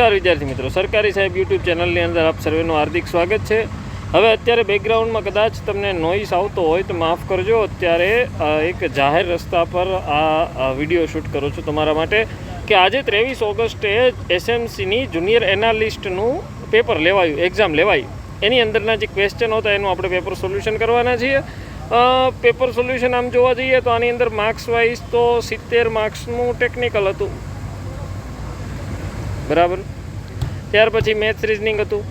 વિદ્યાર્થી મિત્રો, સરકારી સાહેબ યુટ્યુબ ચેનલની અંદર આપ સર્વેનું હાર્દિક સ્વાગત છે. હવે અત્યારે બેકગ્રાઉન્ડમાં કદાચ તમને નોઇસ આવતો હોય તો માફ કરજો. અત્યારે એક જાહેર રસ્તા પર આ વિડીયો શૂટ કરું છું તમારા માટે કે આજે 23 ઓગસ્ટે એસએમસીની જુનિયર એનાલિસ્ટનું પેપર લેવાયું, એક્ઝામ લેવાયું. એની અંદરના જે ક્વેશ્ચન હતા એનું આપણે પેપર સોલ્યુશન કરવાના છીએ. પેપર સોલ્યુશન આમ જોવા જઈએ તો આની અંદર માર્ક્સ વાઇઝ તો 70 માર્ક્સનું ટેકનિકલ હતું, બરાબર. ત્યાર પછી મેથ્સ રિઝનિંગ હતું,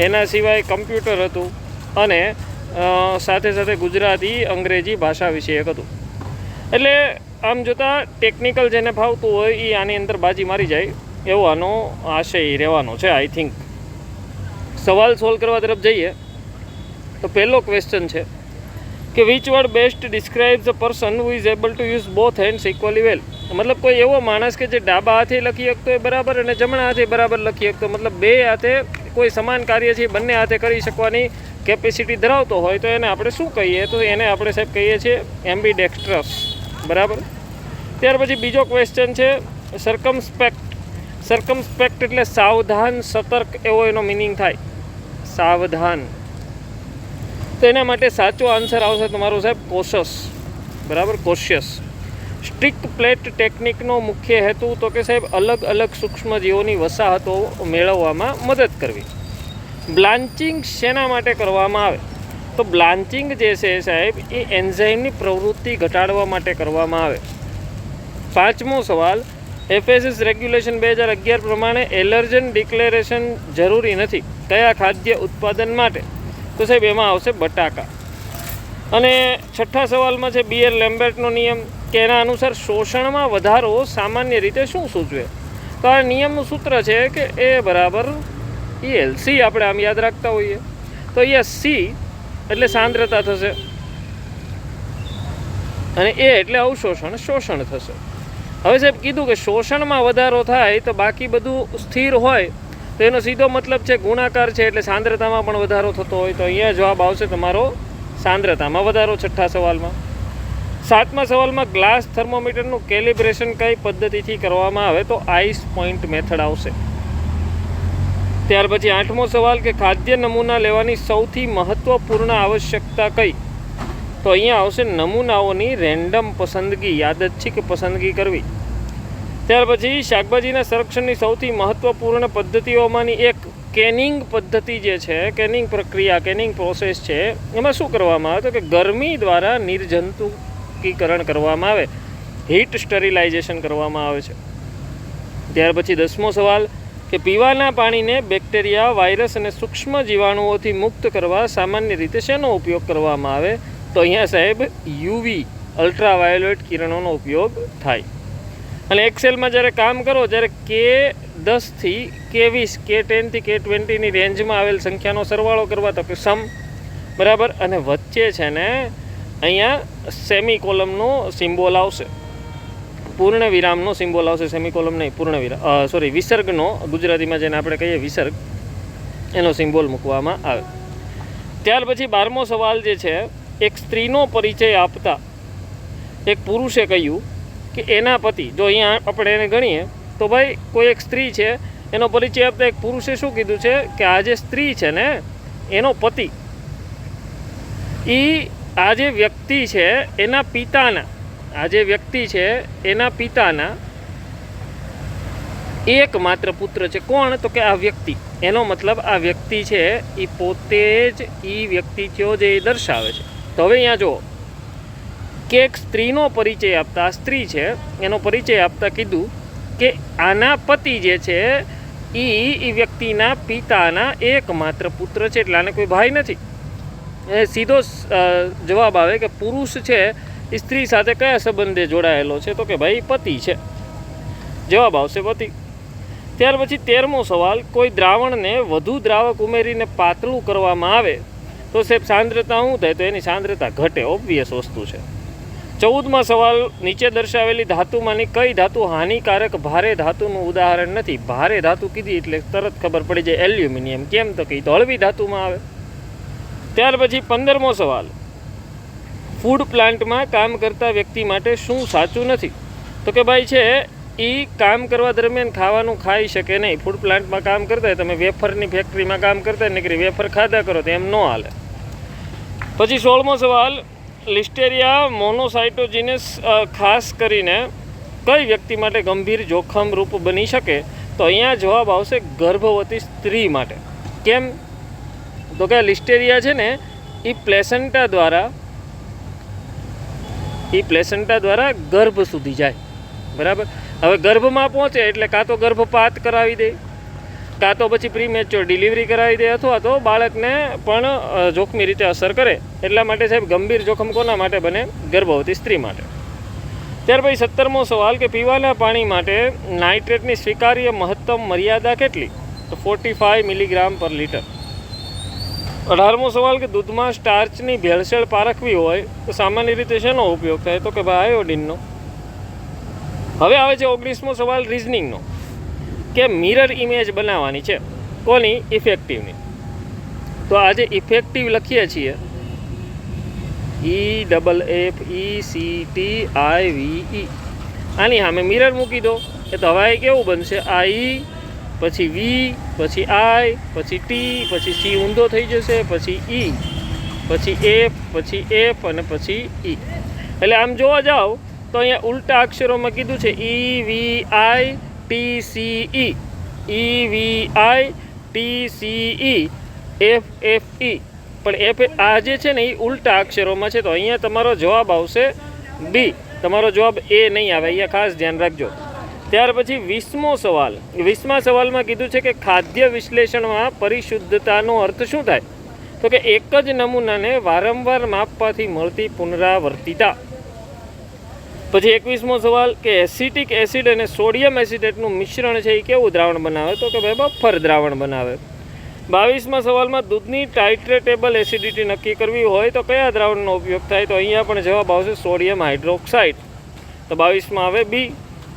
એના સિવાય કમ્પ્યુટર હતું અને સાથે સાથે ગુજરાતી અંગ્રેજી ભાષા વિષયક હતું. એટલે આમ જોતાં ટેકનિકલ જેને ફાવતું હોય એ આની અંદર બાજી મારી જાય એવો આનો આશય રહેવાનો છે. આઈ થિંક સવાલ સોલ્વ કરવા તરફ જઈએ તો પહેલો ક્વેશ્ચન છે કે which word best describes a person who is able to use both hands equally well. મતલબ કોઈ એવો માણસ કે જે ડાબા હાથે લખી શકતો હોય બરાબર અને જમણા હાથે બરાબર લખી શકતો, મતલબ બે હાથે કોઈ સમાન કાર્ય છે બંને હાથે કરી શકવાની કેપેસિટી ધરાવતો હોય તો એને આપણે શું કહીએ? તો એને આપણે સાહેબ કહીએ છીએ એમ્બીડેક્સ્ટ્રસ, બરાબર. ત્યાર પછી બીજો ક્વેશ્ચન છે સર્કમસ્પેક્ટ. સર્કમસ્પેક્ટ એટલે સાવધાન, સતર્ક એવો એનો મિનિંગ થાય, સાવધાન. તો એના માટે સાચો આન્સર આવશે તમારો સાહેબ કોશસ, બરાબર, કોશિયસ. સ્ટ્રિક પ્લેટ ટેકનિકનો મુખ્ય હેતુ તો કે સાહેબ અલગ અલગ સૂક્ષ્મજીવોની વસાહતો મેળવવામાં મદદ કરવી. બ્લાન્ચિંગ શેના માટે કરવામાં આવે? તો બ્લાન્ચિંગ જે છે સાહેબ એ એન્ઝાઇમની પ્રવૃત્તિ ઘટાડવા માટે કરવામાં આવે. પાંચમો સવાલ, એફએસએસ રેગ્યુલેશન 2011 પ્રમાણે એલર્જન ડિક્લેરેશન જરૂરી નથી કયા ખાદ્ય ઉત્પાદન માટે? તો સાહેબ એમાં આવશે બટાકા. અને છઠ્ઠા સવાલમાં છે બીઆર લેમ્બર્ટનો નિયમ કે એના અનુસાર શોષણમાં વધારો સામાન્ય રીતે શું સૂચવે? તો આ નિયમનું સૂત્ર છે કે એ બરાબર EL. સી આપણે આમ યાદ રાખતા હોઈએ તો અહીંયા સી એટલે સાંદ્રતા થશે અને એ એટલે અવશોષણ, શોષણ થશે. હવે સાહેબ કીધું કે શોષણમાં વધારો થાય તો બાકી બધું સ્થિર હોય તો એનો સીધો મતલબ છે ગુણાકાર છે એટલે સાંદ્રતામાં પણ વધારો થતો હોય. તો અહીંયા જવાબ આવશે તમારો સાંદ્રતામાં વધારો છઠ્ઠા સવાલમાં. સાતમા સવાલમાં ગ્લાસ થર્મોમીટરનું કેલિબ્રેશન કઈ પદ્ધતિથી કરવામાં આવે? તો આઈસ પોઈન્ટ મેથડ આવશે. ત્યાર પછી આઠમો સવાલ કે ખાદ્ય નમૂના લેવાની સૌથી મહત્વપૂર્ણ આવશ્યકતા કઈ? તો અહીંયા આવશે નમૂનાઓની રેન્ડમ પસંદગી, યાદચ્છિક પસંદગી કરવી. ત્યાર પછી શાકભાજીના સંરક્ષણની સૌથી મહત્વપૂર્ણ પદ્ધતિઓમાંની એક કેનિંગ પદ્ધતિ જે છે, કેનિંગ પ્રક્રિયા, કેનિંગ પ્રોસેસ છે, એમાં શું કરવામાં આવે? તો કે ગરમી દ્વારા નિર્જંતુકીકરણ કરવામાં આવે, હીટ સ્ટરીલાઇઝેશન કરવામાં આવે છે. ત્યાર પછી 10મો સવાલ કે પીવાના પાણીને બેક્ટેરિયા, વાયરસ અને સૂક્ષ્મ જીવાણુઓથી મુક્ત કરવા સામાન્ય રીતે શેનો ઉપયોગ કરવામાં આવે? તો અહીંયા સાહેબ યુવી, અલ્ટ્રાવાયોલેટ કિરણોનો ઉપયોગ થાય. અને એક્સેલમાં જ્યારે કામ કરો ત્યારે K10 થી K20, K10 થી K20ની રેન્જમાં આવેલ સંખ્યાનો સરવાળો કરવા તો કે સમ, બરાબર. અને વચ્ચે છે ને અહીંયા સેમિકોલમનો સિમ્બોલ આવશે, પૂર્ણ વિરામનો સિમ્બોલ આવશે, સેમિકોલમ નહીં, પૂર્ણ વિરામ, વિસર્ગનો, ગુજરાતીમાં જેને આપણે કહીએ વિસર્ગ, એનો સિમ્બોલ મૂકવામાં આવે. ત્યાર પછી 12મો સવાલ જે છે, એક સ્ત્રીનો પરિચય આપતા એક પુરુષે કહ્યું કે એના પતિ, જો અહીંયા આપણે એને ગણીએ તો ભાઈ કોઈ એક સ્ત્રી છે એનો પરિચય આપતા એક પુરુષે શું કીધું છે કે આ જે સ્ત્રી છે ને એનો પતિ, આ જે વ્યક્તિ છે એના પિતાના, આ જે વ્યક્તિ છે એના પિતાના એકમાત્ર પુત્ર છે. કોણ? તો કે આ વ્યક્તિ. એનો મતલબ આ વ્યક્તિ છે એ પોતે જ એ વ્યક્તિ થયો જે એ દર્શાવે છે. તો હવે અહીંયા જુઓ કે એક સ્ત્રીનો પરિચય આપતા, આ સ્ત્રી છે એનો પરિચય આપતા કીધું કે આના પતિ જે છે એ વ્યક્તિના પિતાના એકમાત્ર પુત્ર છે, એટલે આને કોઈ ભાઈ નથી. એ સીધો જવાબ આવે કે પુરુષ છે એ સ્ત્રી સાથે કયા સંબંધે જોડાયેલો છે? તો કે ભાઈ પતિ છે. જવાબ આવશે પતિ. ત્યાર પછી 13મો સવાલ, કોઈ દ્રાવણને વધુ દ્રાવક ઉમેરીને પાતળું કરવામાં આવે તો સાહેબ સાંદ્રતા શું થાય? તો એની સાંદ્રતા ઘટે, ઓબ્વિયસ વસ્તુ છે. 14મા સવાલ, નીચે દર્શાવેલી ધાતુમાંની કઈ ધાતુ હાનિકારક ભારે ધાતુનું ઉદાહરણ નથી? ભારે ધાતુ કીધી એટલે તરત ખબર પડી જાય એલ્યુમિનિયમ. કેમ? તો કે તો હળવી ધાતુમાં આવે. ત્યાર પછી 15મો સવાલ, ફૂડ પ્લાન્ટમાં કામ કરતા વ્યક્તિ માટે શું સાચું નથી? તો કે ભાઈ છે એ કામ કરવા દરમિયાન ખાવાનું ખાઈ શકે નહીં. ફૂડ પ્લાન્ટમાં કામ કરતા હોય, તમે વેફરની ફેક્ટરીમાં કામ કરતા હોય નીકળી વેફર ખાધા કરો તો એમ ન હાલે. પછી 16મો સવાલ, લિસ્ટેરિયા મોનોસાઇટોજીનેસ ખાસ કરીને કઈ વ્યક્તિ માટે ગંભીર જોખમરૂપ બની શકે? તો અહીંયા જવાબ આવશે ગર્ભવતી સ્ત્રી માટે. કેમ? તો કે લિસ્ટેરિયા છે ને એ પ્લેસેન્ટા દ્વારા ગર્ભ સુધી જાય. બરાબર. હવે ગર્ભમાં પહોંચે એટલે કાં તો ગર્ભપાત કરાવી દે, કાં તો પછી પ્રીમેચ્યોર ડિલિવરી કરાવી દે, અથવા તો બાળકને પણ જોખમી રીતે અસર કરે. એટલા માટે સાહેબ ગંભીર જોખમ કોના માટે બને? ગર્ભવતી સ્ત્રી માટે. ત્યાર પછી 17મો સવાલ કે પીવાના પાણી માટે નાઇટ્રેટની સ્વીકાર્ય મહત્તમ મર્યાદા કેટલી? તો 45 મિલીગ્રામ પર લીટર. 18મો સવાલ કે દૂધમાં સ્ટાર્ચની ભેળસેળ પારખવી હોય તો સામાન્ય રીતે શેનો ઉપયોગ થાય? તો કે ભાઈ આયોડિનનો. હવે આવે છે 19મો સવાલ રિઝનિંગનો, કે મિરર ઇમેજ બનાવવાની છે. કોની? ઇફેક્ટિવની. તો આજે ઇફેક્ટિવ લખીએ છીએ EFFECTIVE. આની સામે મિરર મૂકી દો એ તો હવે કેવું બનશે? I, પછી V, પછી I, પછી T, પછી C ઊંધો થઈ જશે, પછી E, પછી F, પછી F અને પછી E. એટલે આમ જોવા જાઓ તો અહીંયા ઉલટા અક્ષરોમાં કીધું છે EVITCE, EVITCE, FFE. પણ આ જે છે ને એ ઉલટા અક્ષરોમાં છે. તો અહીંયા તમારો જવાબ આવશે B. તમારો જવાબ A નહીં આવે, અહીંયા ખાસ ધ્યાન રાખજો. ત્યાર પછી 20મો સવાલ. 20મા સવાલમાં કીધું છે કે ખાદ્ય વિશ્લેષણમાં પરિશુદ્ધતાનો અર્થ શું થાય? તો કે એક જ નમૂનાને વારંવાર માપવાથી મળતી પુનરાવર્તિતા. પછી 21મો સવાલ કે એસિટિક એસિડ અને સોડિયમ એસિટેટનું મિશ્રણ છે એ કેવું દ્રાવણ બનાવે? તો કે ભાઈ બફર દ્રાવણ બનાવે. 22મા સવાલમાં દૂધની ટાઇટ્રેટેબલ એસિડિટી નક્કી કરવી હોય તો કયા દ્રાવણનો ઉપયોગ થાય? તો અહીંયા પણ જવાબ આવશે સોડિયમ હાઇડ્રોક્સાઇડ. તો 22માં આવે B.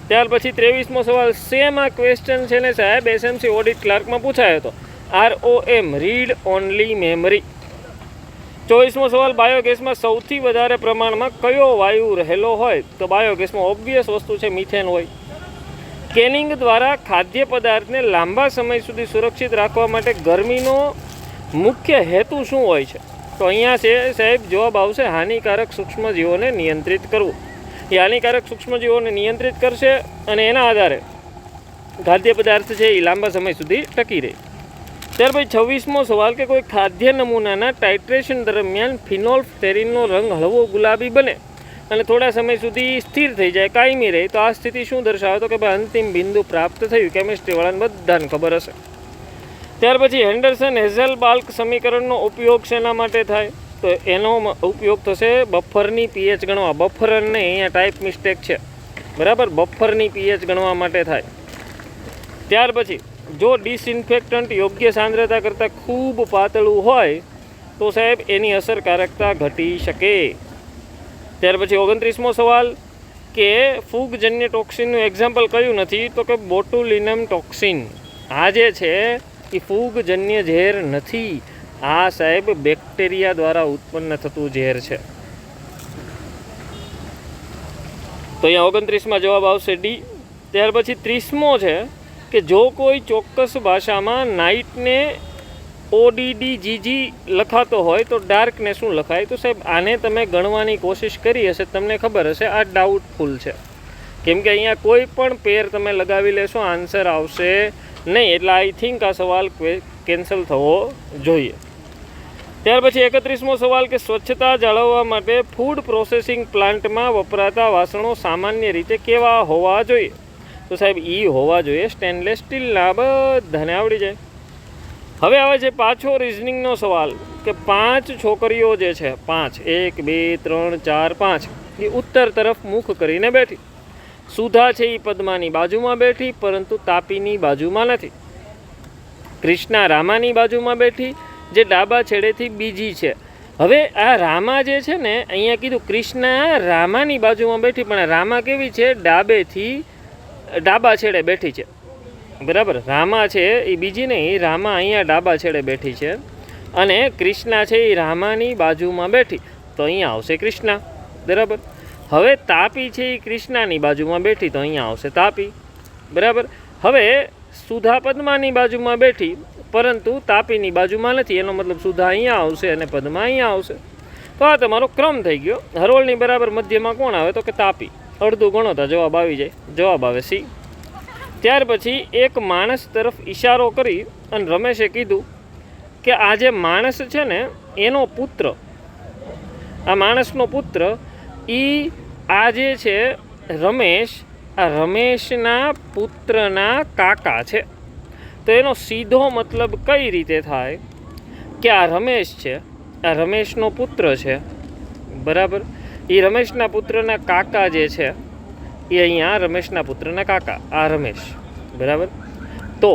ત્યાર પછી 23મો સવાલ સેમ આ ક્વેશ્ચન છે ને સાહેબ SMC ઓડિટ ક્લાર્કમાં પૂછાયો હતો. ROM read only memory. 24મો સવાલ બાયોગેસમાં સૌથી વધારે પ્રમાણમાં કયો વાયુ રહેલો હોય? તો બાયોગેસમાં ઓબ્વિયસ વસ્તુ છે મિથેન હોય. કેનિંગ દ્વારા ખાદ્ય પદાર્થને લાંબા સમય સુધી સુરક્ષિત રાખવા માટે ગરમીનો મુખ્ય હેતુ શું હોય છે? તો અહીંયા છે સાહેબ જવાબ આવશે હાનિકારક સૂક્ષ્મજીવોને નિયંત્રિત કરવું. એ હાનિકારક સૂક્ષ્મજીવોને નિયંત્રિત કરશે અને એના આધારે ખાદ્ય પદાર્થ છે એ લાંબા સમય સુધી ટકી રહે. ત્યાર પછી 26મો સવાલ કે કોઈ ખાદ્ય નમૂનાના ટાઇટ્રેશન દરમિયાન ફિનોલ્ફથેરીનનો રંગ હળવો ગુલાબી બને અને થોડા સમય સુધી સ્થિર થઈ જાય, કાયમી રહે, તો આ સ્થિતિ શું દર્શાવે? તો કે ભાઈ અંતિમ બિંદુ પ્રાપ્ત થયું. કેમિસ્ટ્રીવાળાને બધાને ખબર હશે. ત્યાર પછી હેન્ડરસન હેઝલબાલ્ક સમીકરણનો ઉપયોગ શેના માટે થાય? તો એનો ઉપયોગ થશે બફરની પીએચ ગણવા. બફરને અહીંયા ટાઈપ મિસ્ટેક છે, બરાબર. બફરની પીએચ ગણવા માટે થાય. ત્યાર પછી જો ડિસઇન્ફેક્ટન્ટ યોગ્ય સાંદ્રતા કરતાં ખૂબ પાતળું હોય તો સાહેબ એની અસરકારકતા ઘટી શકે. ત્યાર પછી 29મો સવાલ કે ફૂગજન્ય ટોક્સિનનું એક્ઝામ્પલ કયું નથી? તો કે બોટુલિનમ ટોક્સિન. આ જે છે એ ફૂગજન્ય ઝેર નથી, આ સાહેબ બેક્ટેરિયા દ્વારા ઉત્પન્ન થતું ઝેર છે. તો અહીંયા 29માં જવાબ આવશે D. ત્યાર પછી 30મો છે કે જો કોઈ ચોક્કસ ભાષામાં નાઇટને ODDGG લખાતો હોય તો ડાર્કને શું લખાય? તો સાહેબ આને તમે ગણવાની કોશિશ કરી હશે, તમને ખબર હશે આ ડાઉટફુલ છે, કેમ કે અહીંયા કોઈ પણ પેર તમે લગાવી લેશો આન્સર આવશે નહીં. એટલે આઈ થિંક આ સવાલ કેન્સલ થવો જોઈએ. ત્યાર પછી 31મો સવાલ કે સ્વચ્છતા જાળવવા માટે ફૂડ પ્રોસેસિંગ પ્લાન્ટમાં વપરાતા વાસણો સામાન્ય રીતે કેવા હોવા જોઈએ? તો સાહેબ હોવા જોઈએ સ્ટેનલેસ સ્ટીલના. બધાને આવડી જાય. હવે આવે છે પાછો રિઝનિંગનો સવાલ કે 5 છોકરીઓ જે છે, 5, 1, 2, 3, 4, 5 એ ઉત્તર તરફ મુખ કરીને બેઠી. સુધા છે એ પદ્માની બાજુમાં બેઠી પરંતુ તાપીની બાજુમાં નથી. કૃષ્ણા રામાની બાજુમાં બેઠી જે ડાબા છેડેથી બીજી છે. હવે આ રામા જે છે ને અહીંયા કીધું કૃષ્ણા રામાની બાજુમાં બેઠી, પણ રામા કેવી છે? ડાબા છેડે બેઠી છે, બરાબર. રામા છે એ બીજી નહીં, રામા અહીંયા ડાબા છેડે બેઠી છે અને કૃષ્ણા છે એ રામાની બાજુમાં બેઠી, તો અહીંયા આવશે કૃષ્ણા, બરાબર. હવે તાપી છે એ કૃષ્ણાની બાજુમાં બેઠી તો અહીંયા આવશે તાપી, બરાબર. હવે સુધા પદ્માની બાજુમાં બેઠી પરંતુ તાપીની બાજુમાં નથી, એનો મતલબ સુધા અહીંયા આવશે અને પદ્મા અહીંયા આવશે. તો આ તમારો ક્રમ થઈ ગયો. હરોળની બરાબર મધ્યમાં કોણ આવે તો કે તાપી. અડધું ગણો તો જવાબ આવી જાય. જવાબ આવે સી. ત્યાર પછી એક માણસ તરફ ઈશારો કરી અને રમેશે કીધું કે આ જે માણસ છે ને એનો પુત્ર, આ માણસનો પુત્ર આ જે છે રમેશ, આ રમેશના પુત્રના કાકા છે. તો એનો સીધો મતલબ કઈ રીતે થાય કે આ રમેશ છે, આ રમેશનો પુત્ર છે, બરાબર. એ રમેશના પુત્રના કાકા જે છે એ અહીંયા રમેશના પુત્રના કાકા, આ રમેશ, બરાબર. તો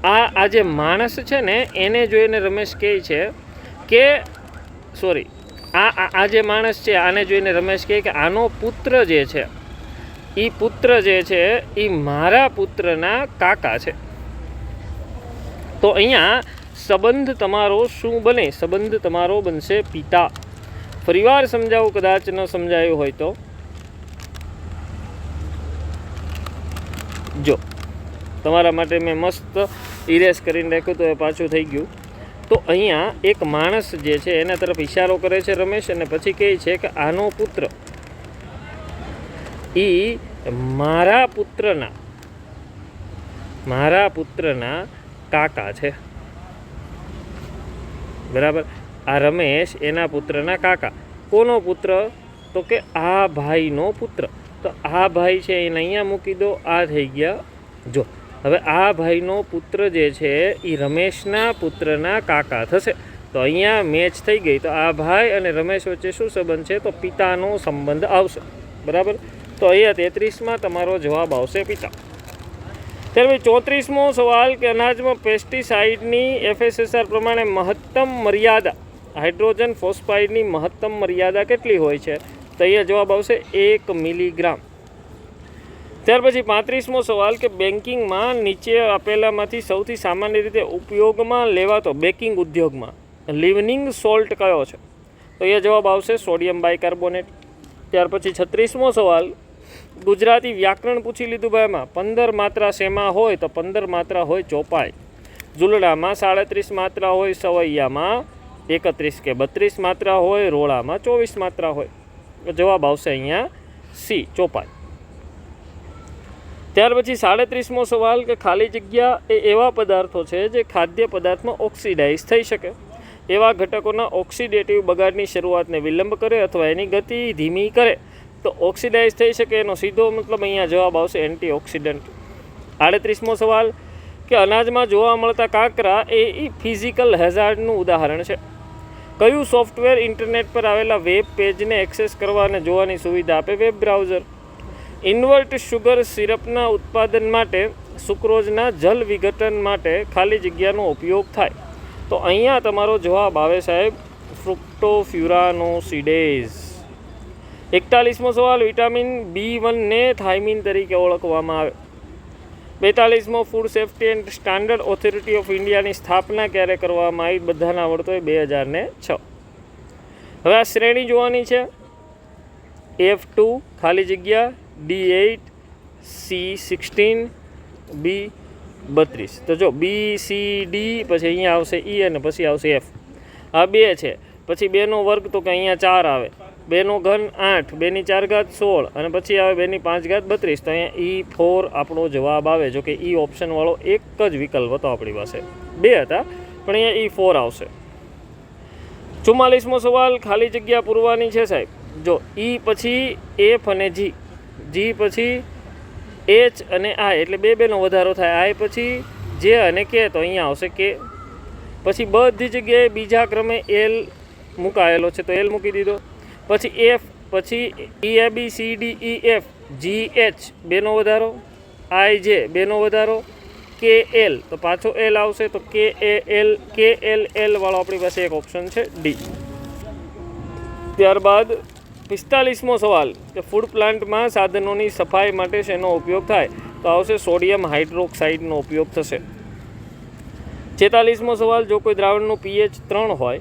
આ જે માણસ છે ને એને જોઈને રમેશ કહે છે કે સોરી આ જે માણસ છે આને જોઈને રમેશ કહે કે આનો પુત્ર જે છે એ પુત્ર જે છે એ મારા પુત્રના કાકા છે. તો અહીંયા સંબંધ તમારો શું બને? સંબંધ તમારો બનશે પિતા. ફરીવાર સમજાવું, કદાચ ન સમજાયું હોય તો. જો તમારા માટે મેં મસ્ત ઇરેઝ કરીને રાખ્યું તો એ પાછું થઈ ગયું. તો અહીંયા એક માણસ જે છે એના તરફ ઈશારો કરે છે રમેશ અને પછી કહે છે કે આનો પુત્ર મારા પુત્રના કાકા છે, બરાબર. આ રમેશ એના પુત્રના કાકા. કોનો પુત્ર તો કે આ ભાઈનો પુત્ર. તો આ ભાઈ છે એને અહીંયા મૂકી દો, આ થઈ ગયા. જો હવે આ ભાઈનો પુત્ર જે છે એ રમેશના પુત્રના કાકા થશે. તો અહીંયા મેચ થઈ ગઈ. તો આ ભાઈ અને રમેશ વચ્ચે શું સંબંધ છે તો પિતાનો સંબંધ આવશે, બરાબર. તો અહીંયા 33માં તમારો જવાબ આવશે પિતા. ત્યાર પછી 34મો સવાલ કે અનાજમાં પેસ્ટિસાઇડની FSSR પ્રમાણે મહત્તમ મર્યાદા, હાઇડ્રોજન ફોસ્ફાઇડની મહત્તમ મર્યાદા કેટલી હોય છે? તો અહીંયા જવાબ આવશે 1 મિલીગ્રામ. ત્યાર પછી 35મો સવાલ કે બેકિંગમાં નીચે આપેલામાંથી સૌથી સામાન્ય રીતે ઉપયોગમાં લેવાતો બેકિંગ ઉદ્યોગમાં લિવનિંગ સોલ્ટ કયો છે? તો એ જવાબ આવશે સોડિયમ બાયકાર્બોનેટ. ત્યાર પછી 36મો સવાલ ગુજરાતી વ્યાકરણ પૂછી લીધું ભાઈ. એમાં 15 માત્રા શેમાં હોય તો 15 માત્રા હોય ચોપાઈ, ઝૂલડામાં 37 માત્રા હોય, સવૈયામાં 31 કે 32 માત્રા હોય, રોળામાં 24 માત્રા હોય. તો જવાબ આવશે અહીંયા સી, ચોપાઈ. ત્યાર પછી 37મો સવાલ કે ખાલી જગ્યા એ એવા પદાર્થો છે જે ખાદ્ય પદાર્થમાં ઓક્સિડાઇઝ થઈ શકે. એવા ઘટકોના ઓક્સિડેટિવ બગાડની શરૂઆતને વિલંબ કરે અથવા એની ગતિ ધીમી કરે. તો ઓક્સિડાઇઝ થઈ શકે એનો સીધો મતલબ અહીંયા જવાબ આવશે એન્ટીઓક્સિડન્ટ. 38મો સવાલ કે અનાજમાં જોવા મળતા કાંકરા એ ફિઝિકલ હેઝાર્ડનું ઉદાહરણ છે. કયું સોફ્ટવેર ઇન્ટરનેટ પર આવેલા વેબ પેજને એક્સેસ કરવા અને જોવાની સુવિધા આપે? Web browser. ઇન્વર્ટ શુગર સિરપના ઉત્પાદન માટે સુક્રોઝના જલ વિઘટન માટે ખાલી જગ્યાનો ઉપયોગ થાય. તો અહીંયા તમારો જવાબ આવે સાહેબ ફ્રુક્ટોફ્યુરાનોસિડેઝ. 41મો સવાલ વિટામિન B1 ને થાઇમિન તરીકે ઓળખવામાં આવે. 42મો food safety and standard authority of ઇન્ડિયાની સ્થાપના ક્યારે કરવામાં આવી? બધાને આવડતો હોય 2006. હવે આ શ્રેણી જોવાની છે. F2 ખાલી જગ્યા D8 C16 B32. તો જો BCD પછી અહીંયા આવશે E અને પછી આવશે F. આ 2 છે. પછી 2નો વર્ગ તો કે અહીંયા 4 આવે, 2નો ઘન 8, 2ની 4 ઘાત 16 અને પછી આવે 2ની 5 ઘાત 32. તો અહીંયા E4 આપણો જવાબ આવે. જો કે E ઓપ્શનવાળો એક જ વિકલ્પ હતો આપણી પાસે, 2 હતા પણ અહીંયા E4 આવશે. 44મો સવાલ ખાલી જગ્યા પૂરવાની છે સાહેબ. જો E પછી F અને G, G પછી H અને I એટલે 2 નો વધારો થાય. I પછી J અને K તો અહીંયા આવશે K. પછી બધી જગ્યાએ બીજા ક્રમે L મુકાયેલો છે તો L મૂકી દીધો. પછી F, પછી EABCDEF GH 2 નો વધારો, IJ 2 નો વધારો, KL તો પાછો L આવશે તો KLL વાળો આપણી પાસે એક ઓપ્શન છે D. ત્યારબાદ 45મો સવાલ કે ફૂડ પ્લાન્ટમાં સાધનોની સફાઈ માટે શેનો ઉપયોગ થાય? તો આવશે સોડિયમ હાઇડ્રોક્સાઇડનો ઉપયોગ થશે. 46મો સવાલ જો કોઈ દ્રાવણનું pH 3 હોય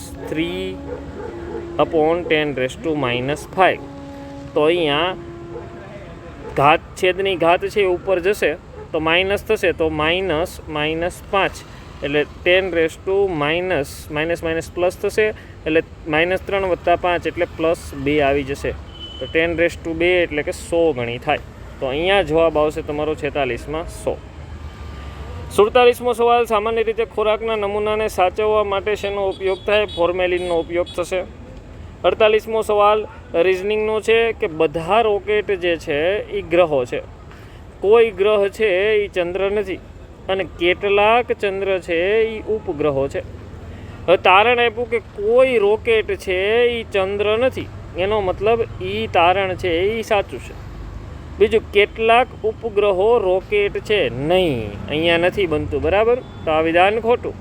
-3/10⁻⁵. તો અહીંયા ઘાત છેદની ઘાત છે એ ઉપર જશે તો માઇનસ થશે, તો -5 એટલે 10 પ્લસ થશે એટલે -3 + 5 એટલે +2 આવી જશે. તો 10⁻2 એટલે કે 100 ગણી થાય. તો અહીંયા જવાબ આવશે તમારો 46માં 100. 47મો સવાલ, સામાન્ય રીતે ખોરાકના નમૂનાને સાચવવા માટે શેનો ઉપયોગ થાય? ફોર્મેલિનનો ઉપયોગ થશે. 48મો સવાલ રિઝનિંગનો છે કે બધા રોકેટ જે છે એ ગ્રહો છે, કોઈ ગ્રહ છે એ ચંદ્ર નથી અને કેટલાક ચંદ્ર છે એ ઉપગ્રહો છે. હવે તારણ આપ્યું કે કોઈ રોકેટ છે એ ચંદ્ર નથી, એનો મતલબ એ તારણ છે એ સાચું છે. બીજું કેટલાક ઉપગ્રહો રોકેટ છે નહીં, અહીંયા નથી બનતું, બરાબર? તો આ વિધાન ખોટું.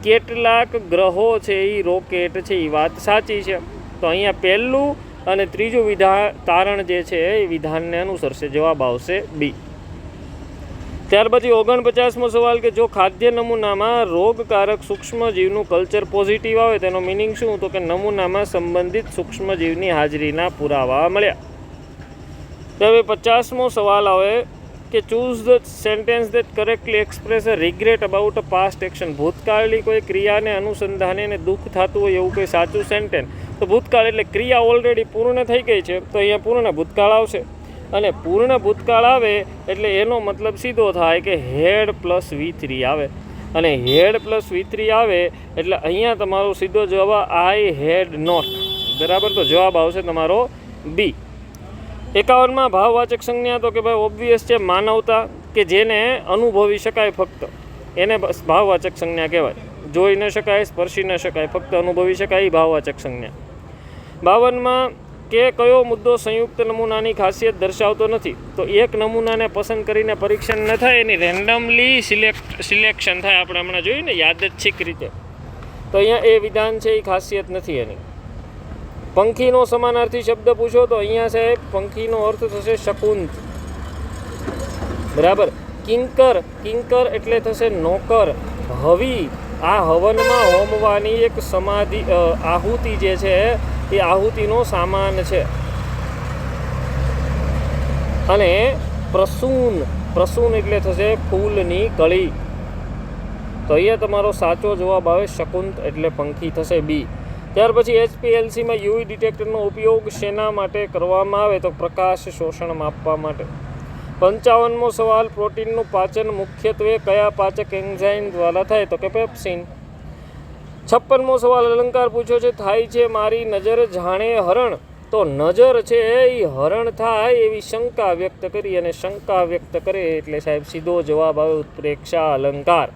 કેટલાક ગ્રહો છે એ રોકેટ છે એ વાત સાચી છે. તો અહીંયા પહેલું અને ત્રીજું તારણ જે છે એ વિધાનને અનુસરશે. જવાબ આવશે બી. ત્યાર પછી 49મો સવાલ કે જો ખાદ્ય નમૂનામાં રોગકારક સૂક્ષ્મજીવનું કલ્ચર પોઝિટિવ આવે તેનો મિનિંગ શું? તો કે નમૂનામાં સંબંધિત સૂક્ષ્મજીવની હાજરીના પુરાવા મળ્યા. તો હવે 50મો સવાલ આવે કે choose the sentence that correctly express a regret about a past action. ભૂતકાળની કોઈ ક્રિયાને અનુસંધાને દુઃખ થતું હોય એવું કોઈ સાચું સેન્ટેન્સ. તો ભૂતકાળ એટલે ક્રિયા ઓલરેડી પૂર્ણ થઈ ગઈ છે, તો અહીંયા પૂર્ણ ભૂતકાળ આવશે. અને પૂર્ણ ભૂતકાળ આવે એટલે એનો મતલબ સીધો થાય કે હેડ પ્લસ V3 આવે. અને હેડ પ્લસ V3 આવે એટલે અહીંયા તમારો સીધો જવાબ આઈ હેડ નોટ, બરાબર? તો જવાબ આવશે તમારો બી. 51માં ભાવવાચક સંજ્ઞા, તો કે ભાઈ ઓબ્વિયસ છે માનવતા કે જેને અનુભવી શકાય ફક્ત, એને ભાવવાચક સંજ્ઞા કહેવાય. જોઈ ન શકાય, સ્પર્શી ન શકાય, ફક્ત અનુભવી શકાય એ ભાવવાચક સંજ્ઞા. 52માં કે કયો મુદ્દો સંયુક્ત નમૂનાની ખાસિયત દર્શાવતો નથી? તો એક નમૂનાને પસંદ કરીને પરીક્ષણ ન થાય, એની રેન્ડમલી સિલેક્શન થાય. આપણે હમણાં જોયું ને યાદચ્છિક રીતે. તો અહીંયા એ વિધાન છે એ ખાસિયત નથી એની. પંખીનો સમાનાર્થી શબ્દ પૂછો તો અહીંયા સાહેબ પંખીનો અર્થ થશે શકુંત, બરાબર? કિંકર, કિંકર એટલે થશે નોકર. હવી, આ હવનમાં હોમવાની એક સમાધિ આહુતિ જે છે એ આહુતિનો સામાન છે. અને પ્રસૂન, પ્રસૂન એટલે થશે ફૂલની કળી. તો અહીંયા તમારો સાચો જવાબ આવે શકુંત એટલે પંખી થશે બી. ત્યાર પછી HPLCમાં યુવી ડિટેક્ટરનો ઉપયોગ શેના માટે કરવામાં આવે? તો પ્રકાશ શોષણ માપવા માટે. 55મો સવાલ પ્રોટીનનું પાચન મુખ્યત્વે કયા પાચક એન્ઝાઇમ દ્વારા થાય? તો કે પેપ્સિન. 56મો સવાલ અલંકાર પૂછ્યો છે થાય છે મારી નજર જાણે હરણ. તો નજર છે એ હરણ થાય એવી શંકા વ્યક્ત કરી, અને શંકા વ્યક્ત કરે એટલે સાહેબ સીધો જવાબ આવે ઉત્પ્રેક્ષા અલંકાર.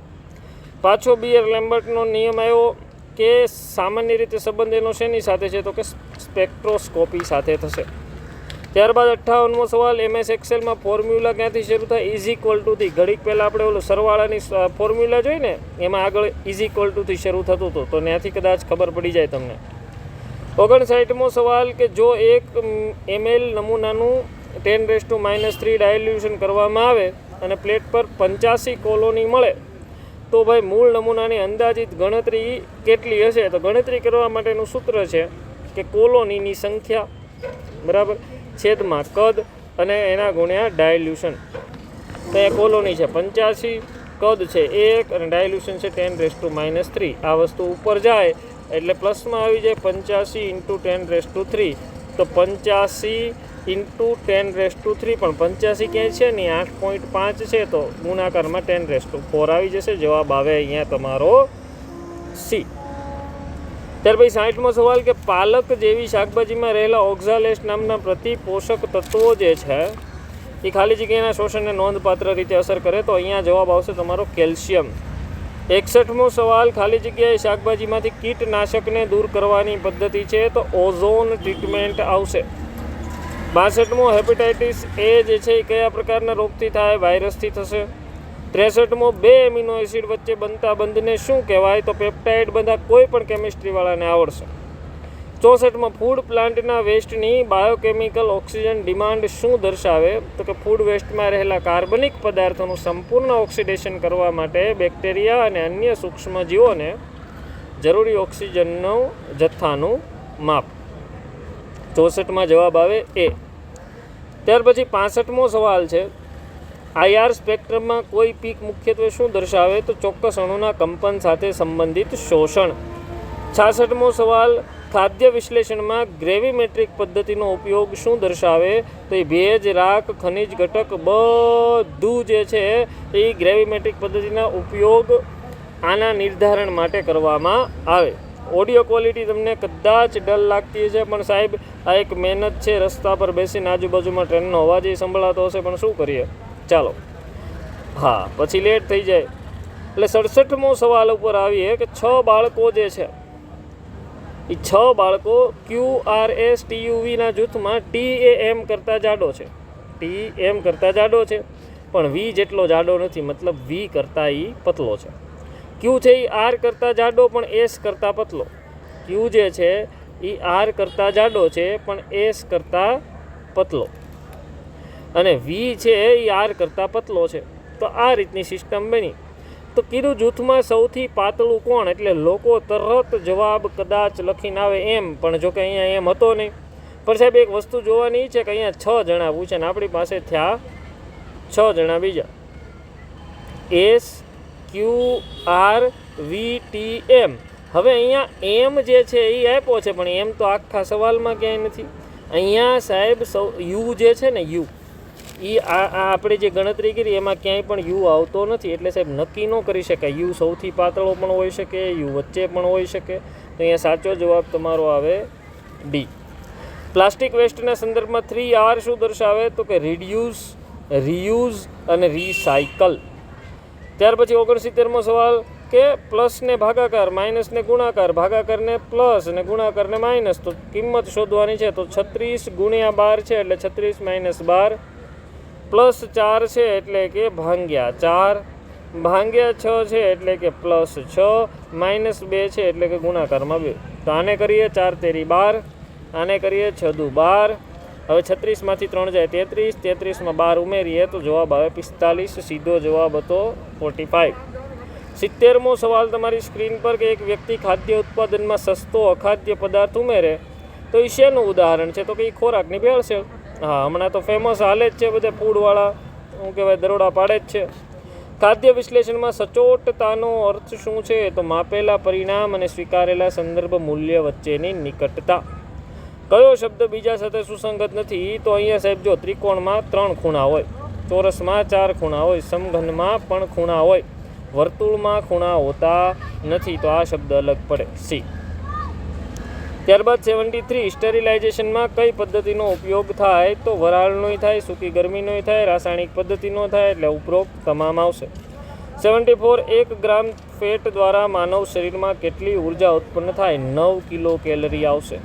પાછો બીયર લેમ્બર્ટનો નિયમ આવ્યો કે સામાન્ય રીતે સંબંધ એનો શેની સાથે છે? તો કે સ્પેક્ટ્રોસ્કોપી સાથે થશે. ત્યારબાદ 58મો સવાલ MS એક્સેલમાં ફોર્મ્યુલા ક્યાંથી શરૂ થાય? =થી. ઘડીક પહેલાં આપણે ઓલું સરવાળાની ફોર્મ્યુલા જોઈ ને, એમાં આગળ = થી શરૂ થતું હતું, તો ત્યાંથી કદાચ ખબર પડી જાય તમને. 59મો સવાલ કે જો 1 ml નમૂનાનું 10⁻³ ડાયલ્યુશન કરવામાં આવે અને પ્લેટ પર 85 કોલોની મળે તો ભાઈ મૂળ નમૂનાની અંદાજિત ગણતરી કેટલી હશે? તો ગણતરી કરવા માટેનું સૂત્ર છે કે કોલોનીની સંખ્યા, બરાબર, છેદમાં કદ અને એના ગુણ્યા ડાયલ્યુશન. તો એ કોલોની છે 85, કદ છે 1 અને ડાયલ્યુશન છે 10⁻³ આ વસ્તુ ઉપર જાય એટલે પ્લસમાં આવી જાય 85 × 10⁻³ તો 85 × 10⁻³ પણ 85 ક્યાંય છે નહીં, 8.5 છે તો ગુણાકારમાં 10⁻⁴ આવી જશે. જવાબ આવે અહીંયા તમારો સી. ત્યાર પછી 60મો સવાલ કે પાલક જેવી શાકભાજીમાં રહેલા ઓક્ઝાલેટ નામના પ્રતિપોષક તત્વો જે છે એ ખાલી જગ્યાના શોષણને નોંધપાત્ર રીતે અસર કરે. તો અહીંયા જવાબ આવશે તમારો કેલ્શિયમ. 61મો સવાલ, ખાલી જગ્યાએ શાકભાજીમાંથી કીટનાશકને દૂર કરવાની પદ્ધતિ છે તો ઓઝોન ટ્રીટમેન્ટ આવશે. 62મો, હેપેટાઇટિસ એ જે છે એ કયા પ્રકારના રોગથી થાય? વાયરસથી થશે. 63મો, 2 એમિનો એસિડ વચ્ચે બનતા બંધને શું કહેવાય? તો પેપ્ટાઇડ. બધા કોઈ પણ કેમિસ્ટ્રીવાળાને આવડશે. 64મો, ફૂડ પ્લાન્ટના વેસ્ટની બાયોકેમિકલ ઓક્સિજન ડિમાન્ડ શું દર્શાવે? તો કે ફૂડ વેસ્ટમાં રહેલા કાર્બનિક પદાર્થોનું સંપૂર્ણ ઓક્સિડેશન કરવા માટે બેક્ટેરિયા અને અન્ય સૂક્ષ્મજીવોને જરૂરી ઓક્સિજનનું જથ્થાનું માપ. 64માં જવાબ આવે એ. ત્યાર પછી 65મો સવાલ છે, IR સ્પેક્ટ્રમમાં કોઈ પીક મુખ્યત્વે શું દર્શાવે? તો ચોક્કસ અણુના કંપન સાથે સંબંધિત શોષણ. 66મો સવાલ, ખાદ્ય વિશ્લેષણમાં ગ્રેવિમેટ્રિક પદ્ધતિનો ઉપયોગ શું દર્શાવે? તો એ ભેજ, રાખ, ખનિજ ઘટક બધું જે છે એ ગ્રેવિમેટ્રિક પદ્ધતિના ઉપયોગ આના નિર્ધારણ માટે કરવામાં આવે. ઓડિયો ક્વોલિટી તમને કદાચ ડલ લાગતી હશે, પણ સાહેબ આ એક મહેનત છે. રસ્તા પર બેસીને આજુબાજુમાં ટ્રેનનો અવાજ એ સંભળાતો હશે, પણ શું કરીએ, ચાલો. હા, પછી લેટ થઈ જાય. એટલે 67મો સવાલ ઉપર આવીએ કે 6 બાળકો જે છે એ 6 બાળકો QRSTUVના જૂથમાં T એ M કરતાં જાડો છે. T M કરતાં જાડો છે પણ V જેટલો જાડો નથી, મતલબ V કરતાં એ પતલો છે. Q છે એ R કરતાં જાડો પણ S કરતાં પતલો. Q જે છે એ R કરતાં જાડો છે પણ S કરતાં પતલો, અને V છે એ R કરતાં પતલો છે. તો આ રીતની સિસ્ટમ બની. તો કીધું જૂથમાં સૌથી પાતળું કોણ? એટલે લોકો તરત જવાબ કદાચ લખીને આવે એમ, પણ જો કે અહીંયા એમ હતો નહીં. પણ સાહેબ એક વસ્તુ જોવાની છે કે અહીંયા 6 જણા પૂછે ને આપણી પાસે થયા 6 જણા બીજા. S Q R V T M. હવે અહીંયા એમ જે છે એ આપ્યો છે, પણ એમ તો આખા સવાલમાં ક્યાંય નથી. અહીંયા સાહેબ યુ જે છે ને, યુ એ આપણે જે ગણતરી કરી એમાં ક્યાંય પણ યુ આવતો નથી. એટલે સાહેબ નક્કી ન કરી શકાય. યુ સૌથી પાતળો પણ હોઈ શકે, યુ વચ્ચે પણ હોઈ શકે. તો અહીંયા સાચો જવાબ તમારો આવે ડી. પ્લાસ્ટિક વેસ્ટના સંદર્ભમાં 3R શું દર્શાવે? તો કે રિડ્યુસ, રીયુઝ અને રિસાયકલ. ત્યાર પછી 69મો સવાલ કે પ્લસને ભાગાકાર, માઇનસને ગુણાકાર, ભાગાકારને પ્લસ અને ગુણાકારને માઇનસ. તો કિંમત શોધવાની છે. તો 36 ગુણ્યા 12 છે એટલે 36 માઇનસ 12, પ્લસ 4 છે એટલે કે ભાંગ્યા 4, ભાંગ્યા 6 છે એટલે કે પ્લસ 6, માઇનસ 2 છે એટલે કે ગુણાકારમાં 2. તો આને કરીએ 4 તેરી 12, આને કરીએ 6 દુ 12. હવે 36માંથી 3 જાય 33, 33માં 12 ઉમેરીએ તો જવાબ આવે 45. સીધો જવાબ હતો 45. 70મો સવાલ તમારી સ્ક્રીન પર કે એક વ્યક્તિ ખાદ્ય ઉત્પાદનમાં સસ્તો અખાદ્ય પદાર્થ ઉમેરે તો એ શેનું ઉદાહરણ છે? તો કે એ ખોરાકની ભેળસેળ. હા, હમણાં તો ફેમસ હાલે જ છે, બધા ફૂડવાળા શું કહેવાય દરોડા પાડે જ છે. ખાદ્ય વિશ્લેષણમાં સચોટતાનો અર્થ શું છે? તો માપેલા પરિણામ અને સ્વીકારેલા સંદર્ભ મૂલ્ય વચ્ચેની નિકટતા. કયો શબ્દ બીજા સાથે સુસંગત નથી? તો અહીંયા સાહેબ જો ત્રિકોણમાં 3 ખૂણા હોય, ચોરસમાં 4 ખૂણા હોય, સમઘનમાં પણ ખૂણા હોય, વર્તુળમાં ખૂણા હોતા નથી. તો આ શબ્દ અલગ પડે, સી. ત્યારબાદ 73, સ્ટરીલાઇઝેશનમાં કઈ પદ્ધતિનો ઉપયોગ થાય? તો વરાળનોય થાય, સૂકી ગરમીનોય થાય, રાસાયણિક પદ્ધતિનો થાય, એટલે ઉપરોક્ત તમામ આવશે. 74, 1 ગ્રામ ફેટ દ્વારા માનવ શરીરમાં કેટલી ઉર્જા ઉત્પન્ન થાય? 9 કિલો કેલરી આવશે.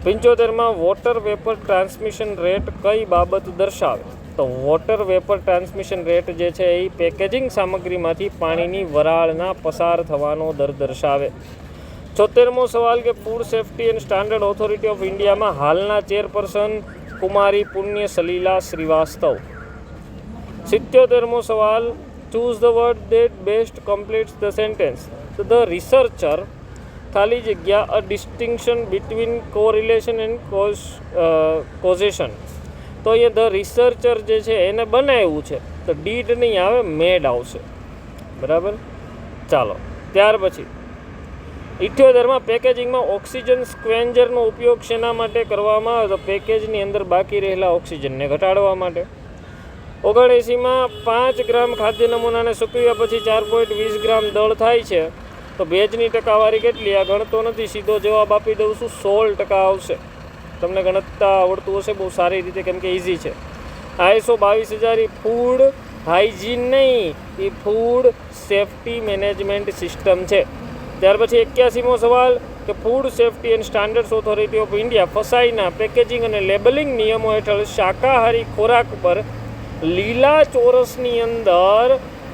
75માં વોટર વેપર ટ્રાન્સમિશન રેટ કઈ બાબત દર્શાવે? તો વોટર વેપર ટ્રાન્સમિશન રેટ જે છે એ પેકેજિંગ સામગ્રીમાંથી પાણીની વરાળના પસાર થવાનો દર દર્શાવે. 76મો સવાલ કે food safety and standard authority of ઇન્ડિયામાં હાલના ચેરપર્સન કુમારી પુણ્ય સલીલા શ્રીવાસ્તવ. 77મો સવાલ, choose the word that best completes the sentence. તો ધ રિસર્ચર ખાલી જગ્યા a distinction between correlation and causation. તો અહીંયા ધ રિસર્ચર જે છે એને બનાવ્યું છે, તો ડીડ નહીં આવે, મેડ આવશે. બરાબર, ચાલો. ત્યાર પછી 78માં પેકેજિંગમાં ઓક્સિજન સ્ક્વેન્જરનો ઉપયોગ શેના માટે કરવામાં આવે? તો પેકેજની અંદર બાકી રહેલા ઓક્સિજનને ઘટાડવા માટે. 79માં 5 ગ્રામ ખાદ્ય નમૂનાને સૂકવ્યા પછી 4.20 ગ્રામ દળ થાય છે, તો ભેજની ટકાવારી કેટલી? આ ગણતો નથી, સીધો જવાબ આપી દઉં છું, 16% આવશે. તમને ગણતતા આવડતું હશે બહુ સારી રીતે, કેમ કે ઇઝી છે. ISO 22000 ફૂડ હાઇજીન નહીં, એ ફૂડ સેફ્ટી મેનેજમેન્ટ સિસ્ટમ છે. ત્યાર પછી 81મો સવાલ કે food safety and standards authority of India ફસાઈના પેકેજિંગ અને લેબલિંગ નિયમો હેઠળ શાકાહારી ખોરાક પર લીલા ચોરસની અંદર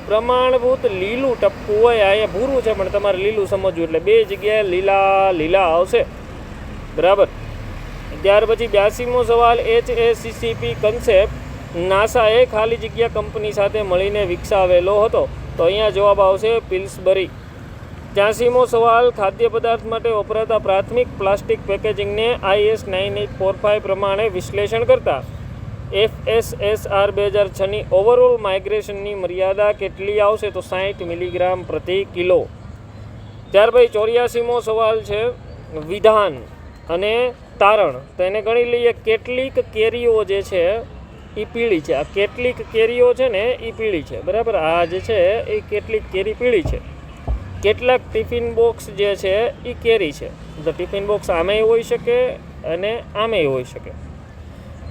પ્રમાણભૂત લીલું ટપકું હોય. અહીંયા ભૂરું છે પણ તમારે લીલું સમજવું, એટલે બે જગ્યાએ લીલા લીલા આવશે, બરાબર. ત્યાર પછી 82મો સવાલ HACCP કન્સેપ્ટ નાસાએ ખાલી જગ્યા કંપની સાથે મળીને વિકસાવેલો હતો. તો અહીંયા જવાબ આવશે પિલ્સબરી. 83મો સવાલ ખાદ્ય પદાર્થ માટે વપરાતા પ્રાથમિક પ્લાસ્ટિક પેકેજિંગને IS 9845 પ્રમાણે વિશ્લેષણ કરતા FSSR 2006ની ઓવરઓલ માઇગ્રેશનની મર્યાદા કેટલી આવશે? તો 60 મિલીગ્રામ પ્રતિ કિલો. ત્યાર પછી 84મો સવાલ છે વિધાન અને તારણ. તો એને ગણી લઈએ. કેટલીક કેરીઓ જે છે એ પીળી છે. આ કેટલીક કેરીઓ છે ને એ પીળી છે, બરાબર. આ જે છે એ કેટલીક કેરી પીળી છે. કેટલાક ટિફિન બોક્સ જે છે એ કેરી છે. તો ટિફિન બોક્સ આમેય હોઈ શકે અને આમેય હોઈ શકે.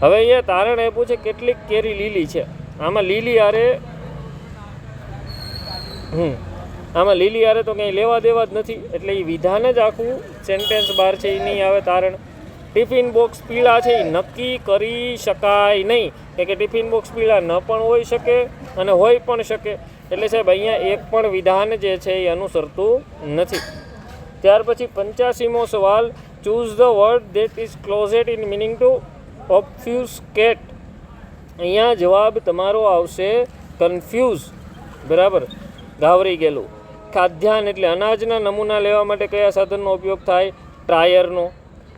હવે અહીંયા તારણ આપ્યું છે કેટલીક કેરી લીલી છે. આમાં લીલી આરે તો કંઈ લેવા દેવા જ નથી, એટલે એ વિધાન જ આખું સેન્ટેન્સ બહાર છે, એ નહીં આવે તારણ. ટિફિન બોક્સ પીળા છે એ નક્કી કરી શકાય નહીં, કે ટિફિન બોક્સ પીળા ન પણ હોઈ શકે અને હોઈ પણ શકે. એટલે સાહેબ અહીંયા એક પણ વિધાન જે છે એ અનુસરતું નથી. ત્યાર પછી 85મો સવાલ choose the word that is closest in meaning to obfuscate. અહીંયા જવાબ તમારો આવશે કન્ફ્યુઝ, બરાબર, ગાવરી ગયેલું. ખાદ્યાન્ન એટલે અનાજના નમૂના લેવા માટે કયા સાધનનો ઉપયોગ થાય? ટ્રાયરનો.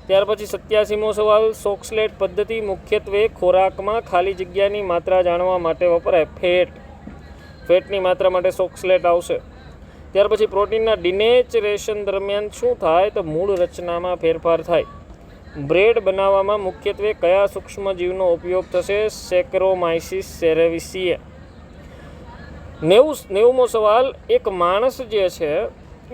ત્યાર પછી 87મો સવાલ સોક્સલેટ પદ્ધતિ મુખ્યત્વે ખોરાકમાં ખાલી જગ્યાની માત્રા જાણવા માટે વપરાય. ફેટની માત્રા માટે સોક્સલેટ આવશે. ત્યાર પછી પ્રોટીનના ડિનેચરેશન દરમિયાન શું થાય? તો મૂળ રચનામાં ફેરફાર થાય. બ્રેડ બનાવવામાં મુખ્યત્વે કયા સૂક્ષ્મજીવનો ઉપયોગ થશે? સેક્રોમાઇસિસ સેરેવિસિયા. 90મો સવાલ એક માણસ જે છે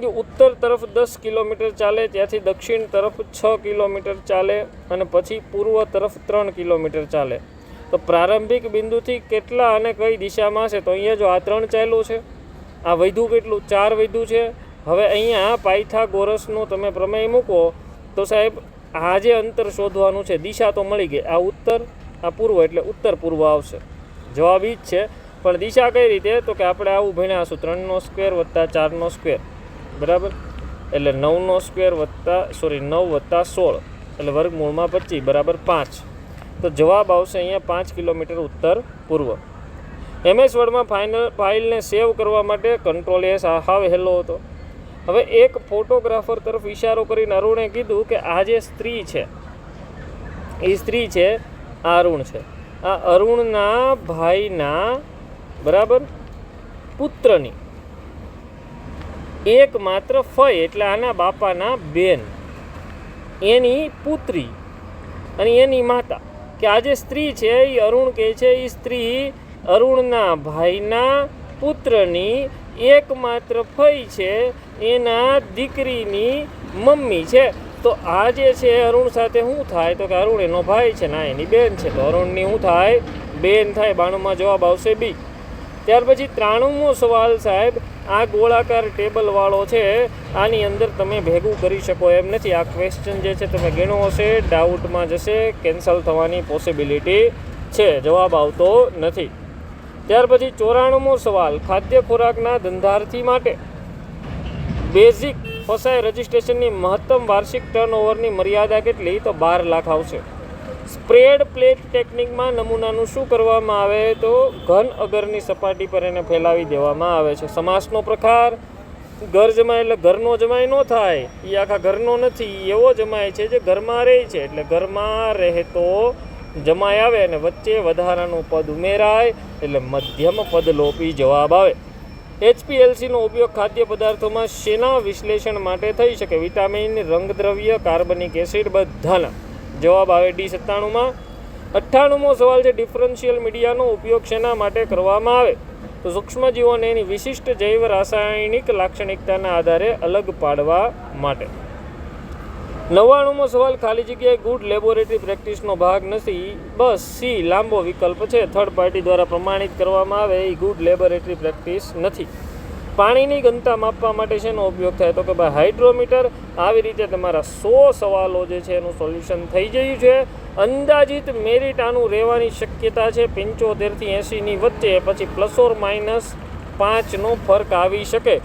એ ઉત્તર તરફ 10 કિલોમીટર ચાલે, ત્યાંથી દક્ષિણ તરફ 6 કિલોમીટર ચાલે અને પછી પૂર્વ તરફ 3 કિલોમીટર ચાલે. તો પ્રારંભિક બિંદુથી કેટલા અને કઈ દિશામાં છે? તો અહીંયા જો આ 3 ચાલ્યું છે, આ વધ્યું કેટલું? 4 વધ્યું છે. હવે અહીંયા પાયથાગોરસનો તમે પ્રમેય મૂકો તો સાહેબ આ જે અંતર શોધવાનું છે, દિશા તો મળી ગઈ. આ ઉત્તર, આ પૂર્વ, એટલે ઉત્તર પૂર્વ આવશે. જવાબ ઈ જ છે, પણ દિશા કઈ રીતે? તો કે આપણે આવું ભણ્યા હશું 3નો સ્ક્વેર વત્તા 4નો સ્ક્વેર, બરાબર. એટલે 9નો સ્ક્વેર વત્તા 9 વત્તા 16 એટલે વર્ગમૂળમાં 25 બરાબર 5. તો જવાબ આવશે અહીંયા 5 કિલોમીટર ઉત્તર પૂર્વ. MS વર્ડમાં ફાઇલને સેવ કરવા માટે કંટ્રોલ S હાવ હેલો હતો. હવે એક ફોટોગ્રાફર તરફ ઇશારો કરીને અરુણે કીધું કે આ જે સ્ત્રી છે એ સ્ત્રી છે, આ અરુણ છે. આ અરુણના ભાઈના, બરાબર, પુત્રની એક માત્ર ફઈ એટલે આના બાપાના બેન, એની પુત્રી અને એની માતા, કે આ જે સ્ત્રી છે એ અરુણ કહે છે એ સ્ત્રી અરુણના ભાઈના પુત્રની એકમાત્ર ફઈ છે, એના દીકરીની મમ્મી છે. તો આ જે છે અરુણ સાથે શું થાય? તો કે અરુણ એનો ભાઈ છે, ના એની બેન છે, તો અરુણની શું થાય? બેન થાય. 92માં જવાબ આવશે બી. ત્યાર પછી 93મો સવાલ સાહેબ આ ગોળાકાર ટેબલવાળો છે, આની અંદર તમે ભેગું કરી શકો એમ નથી. આ ક્વેશ્ચન જે છે તમે ગણો હશે, ડાઉટમાં જશે, કેન્સલ થવાની પોસિબિલિટી છે, જવાબ આવતો નથી. ત્યાર પછી 94મો સવાલ ખાદ્ય ખોરાકના ધંધાર્થી માટે બેઝિક ફસાઈ રજિસ્ટ્રેશનની મહત્તમ વાર્ષિક ટર્નઓવરની મર્યાદા કેટલી? તો 12 લાખ આવશે. સ્પ્રેડ પ્લેટ ટેકનિકમાં નમૂનાનું શું કરવામાં આવે? તો ઘન અગરની સપાટી પર એને ફેલાવી દેવામાં આવે છે. સમાસનો પ્રકાર ઘર જમાય એટલે ઘરનો જમાય ન થાય, એ આખા ઘરનો નથી, એવો જમાય છે જે ઘરમાં રહે છે, એટલે ઘરમાં રહેતો જમાય આવે અને વચ્ચે વધારાનું પદ ઉમેરાય એટલે મધ્યમ પદલોપી જવાબ આવે. HPLCનો ઉપયોગ ખાદ્ય પદાર્થોમાં શેના વિશ્લેષણ માટે થઈ શકે? વિટામિન, રંગદ્રવ્ય, કાર્બનિક એસિડ, બધાના. જવાબ આવે D 97માં. 98મો સવાલ છે ડિફરન્શિયલ મીડિયાનો ઉપયોગ શેના માટે કરવામાં આવે? તો સૂક્ષ્મજીવોને એની વિશિષ્ટ જૈવ રાસાયણિક લાક્ષણિકતાના આધારે અલગ પાડવા માટે. 99મો સવાલ, ખાલી જગ્યાએ ગુડ લેબોરેટરી પ્રેક્ટિસનો ભાગ નથી. બસ સી લાંબો વિકલ્પ છે. થર્ડ પાર્ટી દ્વારા પ્રમાણિત કરવામાં આવે એ ગુડ લેબોરેટરી પ્રેક્ટિસ નથી. પાણીની ઘનતા માપવા માટે શેનો ઉપયોગ થાય? તો કે ભાઈ હાઇડ્રોમીટર. આવી રીતે તમારા 100 સવાલો જે છે એનું સોલ્યુશન થઈ ગયું છે. અંદાજિત મેરિટ આનું રહેવાની શક્યતા છે 75 થી 80ની વચ્ચે, પછી ±5નો ફરક આવી શકે.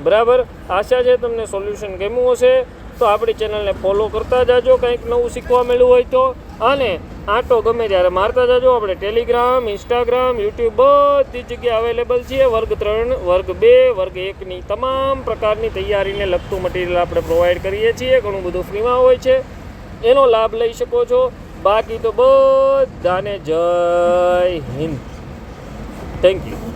બરાબર, આશા છે તમને સોલ્યુશન ગમ્યું હશે. તો આપણી ચેનલને ફોલો કરતા જાજો, કંઈક નવું શીખવા મળ્યું હોય તો. અને આંટો ગમે ત્યારે મારતા જાજો. આપણે ટેલિગ્રામ, ઇન્સ્ટાગ્રામ, યુટ્યુબ બધી જગ્યાએ અવેલેબલ છીએ. વર્ગ 3, વર્ગ 2, વર્ગ 1ની તમામ પ્રકારની તૈયારીને લગતું મટીરિયલ આપણે પ્રોવાઈડ કરીએ છીએ. ઘણું બધું ફ્રીમાં હોય છે, એનો લાભ લઈ શકો છો. બાકી તો બધાને જય હિન્દ. Thank you.